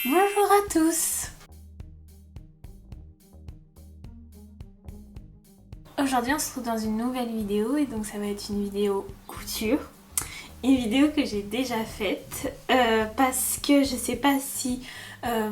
Bonjour à tous. Aujourd'hui on se retrouve dans une nouvelle vidéo et donc ça va être une vidéo couture. Une vidéo que j'ai déjà faite parce que je sais pas si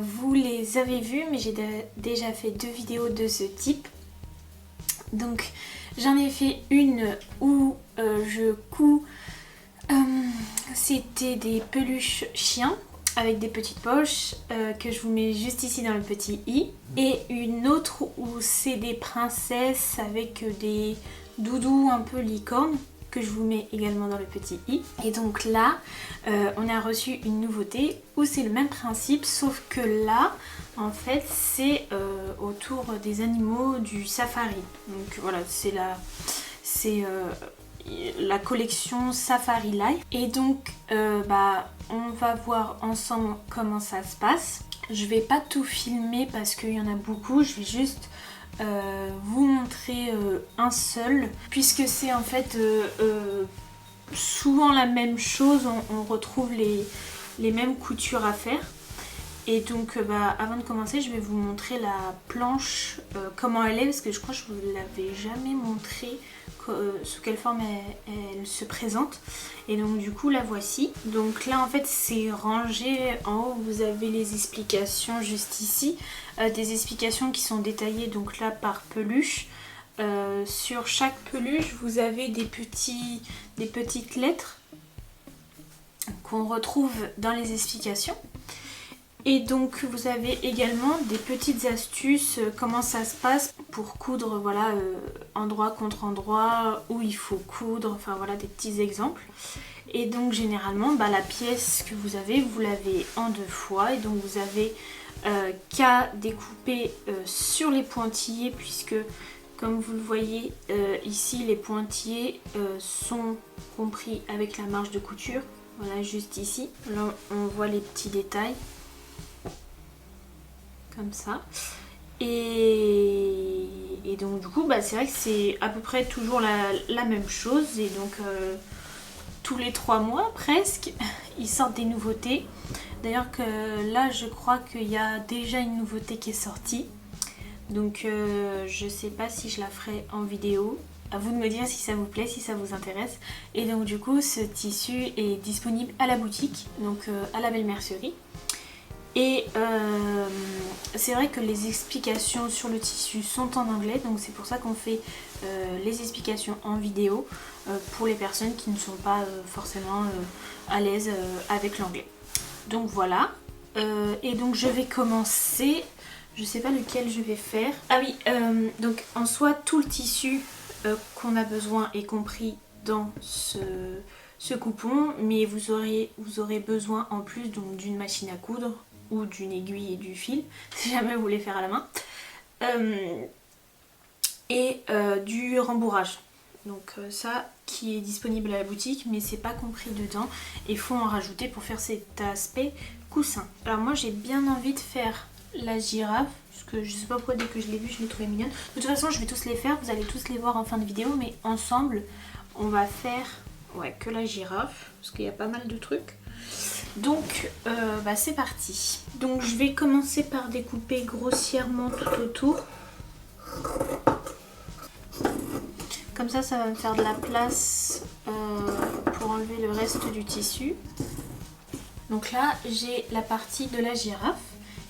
vous les avez vues, mais j'ai déjà fait 2 vidéos de ce type. Donc j'en ai fait une où je couds, c'était des peluches chiens avec des petites poches que je vous mets juste ici dans le petit i, et une autre où c'est des princesses avec des doudous un peu licornes que je vous mets également dans le petit i. Et donc là on a reçu une nouveauté où c'est le même principe, sauf que là en fait c'est autour des animaux du safari. Donc voilà, c'est la collection Safari Life. Et donc on va voir ensemble comment ça se passe. Je vais pas tout filmer parce qu'il y en a beaucoup, je vais juste vous montrer un seul, puisque c'est en fait souvent la même chose, on retrouve les mêmes coutures à faire. Et donc avant de commencer, je vais vous montrer la planche, comment elle est, parce que je crois que je vous l'avais jamais montré sous quelle forme elle se présente. Et donc du coup la voici. Donc là en fait c'est rangé, en haut vous avez les explications juste ici, des explications qui sont détaillées donc là par peluche. Sur chaque peluche vous avez des petites lettres qu'on retrouve dans les explications. Et donc vous avez également des petites astuces, comment ça se passe pour coudre, voilà, endroit contre endroit, où il faut coudre, enfin voilà, des petits exemples. Et donc généralement la pièce que vous l'avez en 2 fois, et donc vous avez qu'à découper sur les pointillés, puisque comme vous le voyez ici, les pointillés sont compris avec la marge de couture, voilà, juste ici. Là on voit les petits détails comme ça. Et donc du coup c'est vrai que c'est à peu près toujours la même chose. Et donc tous les 3 mois presque ils sortent des nouveautés. D'ailleurs que là je crois qu'il y a déjà une nouveauté qui est sortie. Donc je sais pas si je la ferai en vidéo. À vous de me dire si ça vous plaît, si ça vous intéresse. Et donc du coup ce tissu est disponible à la boutique, donc à la Belle Mercerie. Et c'est vrai que les explications sur le tissu sont en anglais, donc c'est pour ça qu'on fait les explications en vidéo pour les personnes qui ne sont pas forcément à l'aise avec l'anglais. Donc voilà, et donc je vais commencer, je sais pas lequel je vais faire. Ah oui, donc en soi tout le tissu qu'on a besoin est compris dans ce coupon, mais vous aurez besoin en plus donc d'une machine à coudre ou d'une aiguille et du fil si jamais vous voulez faire à la main, et du rembourrage, donc ça qui est disponible à la boutique, mais c'est pas compris dedans, il faut en rajouter pour faire cet aspect coussin. Alors moi j'ai bien envie de faire la girafe, parce que je sais pas pourquoi, dès que je l'ai vue je l'ai trouvée mignonne. De toute façon je vais tous les faire, vous allez tous les voir en fin de vidéo, mais ensemble on va faire que la girafe, parce qu'il y a pas mal de trucs. Donc c'est parti. Donc je vais commencer par découper grossièrement tout autour. Comme ça va me faire de la place pour enlever le reste du tissu. Donc là j'ai la partie de la girafe.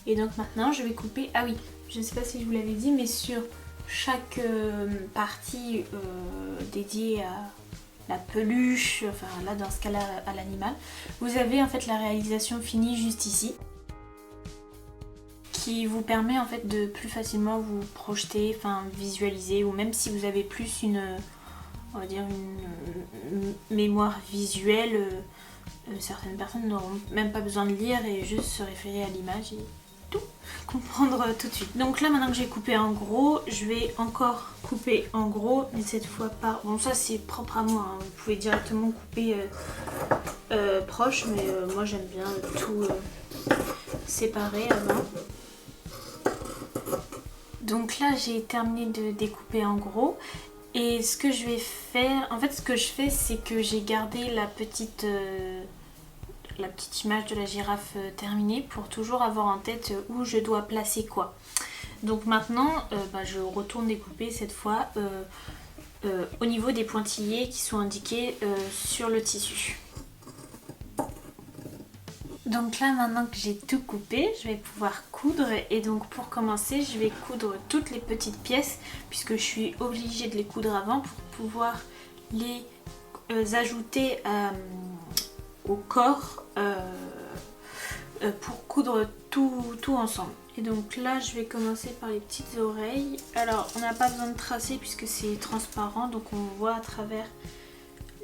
Et donc maintenant je vais couper, ah oui, je ne sais pas si je vous l'avais dit, mais sur chaque partie dédiée à la peluche, enfin là dans ce cas là à l'animal, vous avez en fait la réalisation finie juste ici, qui vous permet en fait de plus facilement vous projeter, enfin visualiser, ou même si vous avez plus on va dire une mémoire visuelle, certaines personnes n'auront même pas besoin de lire et juste se référer à l'image et tout comprendre tout de suite. Donc là maintenant que j'ai coupé en gros, je vais encore couper en gros, mais cette fois pas, bon ça c'est propre à moi, hein. Vous pouvez directement couper proche, mais moi j'aime bien tout séparer avant. Donc là j'ai terminé de découper en gros, et ce que je vais faire, en fait ce que je fais c'est que j'ai gardé la petite la petite image de la girafe terminée pour toujours avoir en tête où je dois placer quoi. Donc maintenant, je retourne découper cette fois au niveau des pointillés qui sont indiqués sur le tissu. Donc là, maintenant que j'ai tout coupé, je vais pouvoir coudre. Et donc pour commencer, je vais coudre toutes les petites pièces puisque je suis obligée de les coudre avant pour pouvoir les ajouter au corps pour coudre tout ensemble. Et donc là, je vais commencer par les petites oreilles. Alors, on n'a pas besoin de tracer puisque c'est transparent, donc on voit à travers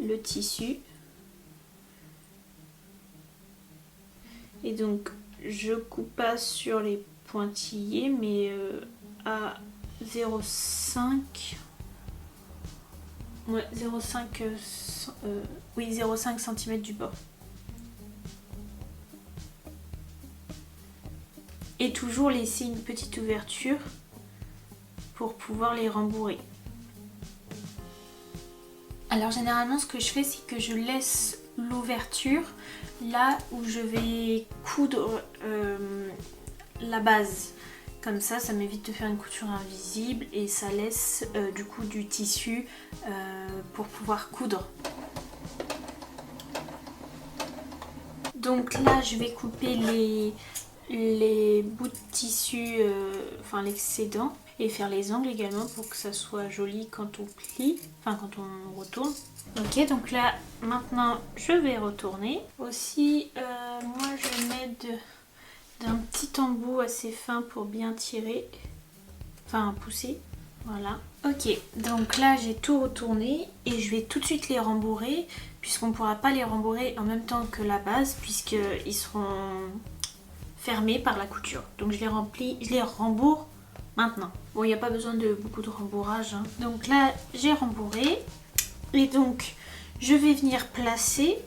le tissu. Et donc je coupe pas sur les pointillés mais à 0,5 0,5 cm du bord. Et toujours laisser une petite ouverture pour pouvoir les rembourrer. Alors généralement ce que je fais, c'est que je laisse l'ouverture là où je vais coudre la base. Comme ça m'évite de faire une couture invisible et ça laisse du coup du tissu pour pouvoir coudre. Donc là je vais couper les bouts de tissu, enfin l'excédent, et faire les angles également pour que ça soit joli quand on plie, enfin quand on retourne. Ok, donc là maintenant je vais retourner. Aussi moi je vais mettre d'un petit embout assez fin pour bien tirer, enfin pousser, voilà. Ok, donc là j'ai tout retourné et je vais tout de suite les rembourrer puisqu'on ne pourra pas les rembourrer en même temps que la base puisqu'ils seront fermés par la couture. Donc je les rembourre maintenant. Bon, il n'y a pas besoin de beaucoup de rembourrage, hein. Donc là j'ai rembourré et donc je vais venir placer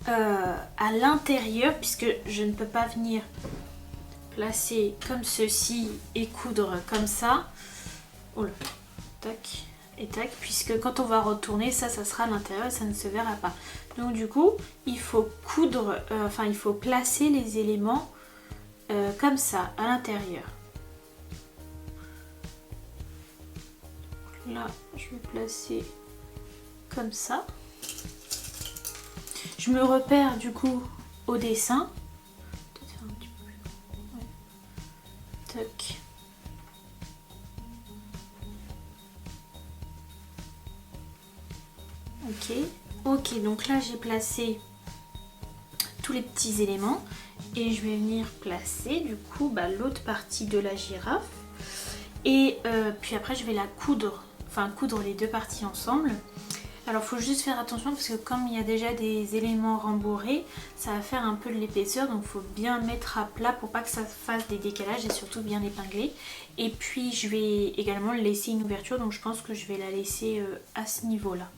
à l'intérieur puisque je ne peux pas venir placer comme ceci et coudre comme ça. Oh là, tac et tac, puisque quand on va retourner ça sera à l'intérieur et ça ne se verra pas. Donc du coup il faut coudre, il faut placer les éléments comme ça à l'intérieur. Là je vais placer comme ça. Je me repère du coup au dessin. Peut-être faire un petit peu plus grand. Ouais. Tac. Ok, donc là j'ai placé tous les petits éléments et je vais venir placer du coup l'autre partie de la girafe et puis après je vais la coudre les deux parties ensemble. Alors il faut juste faire attention parce que comme il y a déjà des éléments rembourrés, ça va faire un peu de l'épaisseur, donc il faut bien mettre à plat pour pas que ça fasse des décalages et surtout bien épingler. Et puis je vais également laisser une ouverture, donc je pense que je vais la laisser à ce niveau-là.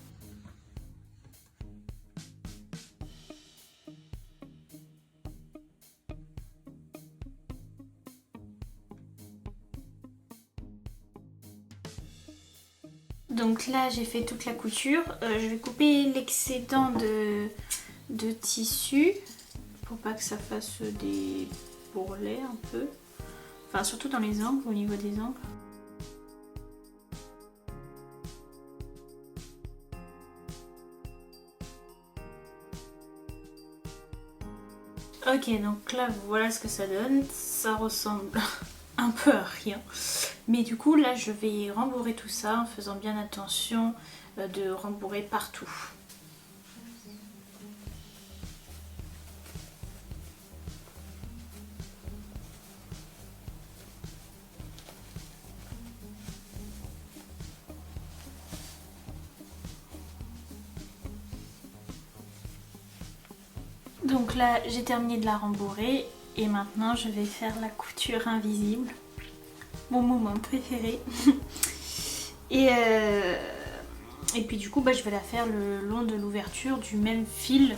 Donc là j'ai fait toute la couture, je vais couper l'excédent de tissu pour pas que ça fasse des bourrelets un peu, enfin surtout dans les angles, au niveau des angles. Ok, donc là voilà ce que ça donne, ça ressemble un peu à rien. Mais du coup là je vais rembourrer tout ça en faisant bien attention de rembourrer partout. Donc là j'ai terminé de la rembourrer et maintenant je vais faire la couture invisible. Mon moment préféré. Et puis du coup je vais la faire le long de l'ouverture du même fil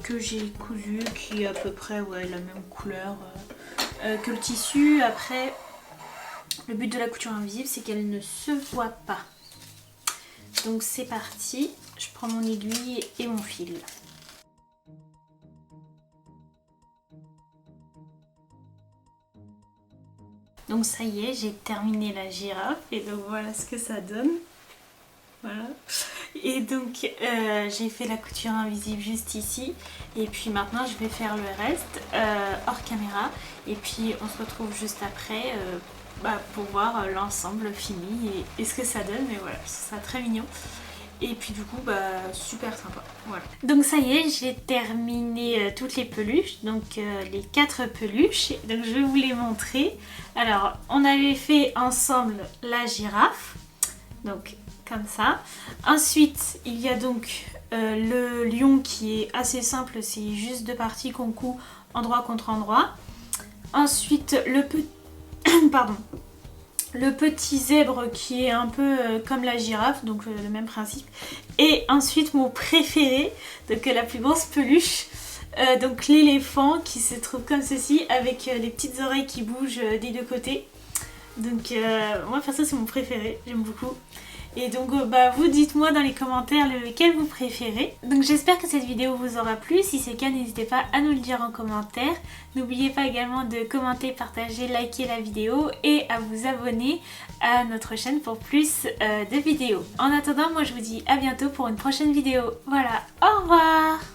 que j'ai cousu, qui est à peu près la même couleur que le tissu. Après le but de la couture invisible c'est qu'elle ne se voit pas. Donc c'est parti, je prends mon aiguille et mon fil. Donc ça y est, j'ai terminé la girafe et donc voilà ce que ça donne. Voilà. Et donc j'ai fait la couture invisible juste ici et puis maintenant je vais faire le reste hors caméra et puis on se retrouve juste après pour voir l'ensemble fini et ce que ça donne. Mais voilà, ce sera très mignon. Et puis du coup, super sympa. Voilà. Donc ça y est, j'ai terminé toutes les peluches. Donc les 4 peluches. Donc je vais vous les montrer. Alors, on avait fait ensemble la girafe. Donc comme ça. Ensuite, il y a donc le lion qui est assez simple. C'est juste 2 parties qu'on coud endroit contre endroit. Ensuite, Pardon. Le petit zèbre qui est un peu comme la girafe, donc le même principe. Et ensuite mon préféré, donc la plus grosse peluche, donc l'éléphant qui se trouve comme ceci avec les petites oreilles qui bougent des 2 côtés. Donc moi perso c'est mon préféré, j'aime beaucoup. Et donc vous dites-moi dans les commentaires lequel vous préférez. Donc j'espère que cette vidéo vous aura plu. Si c'est le cas, n'hésitez pas à nous le dire en commentaire. N'oubliez pas également de commenter, partager, liker la vidéo et à vous abonner à notre chaîne pour plus de vidéos. En attendant, moi je vous dis à bientôt pour une prochaine vidéo. Voilà, au revoir!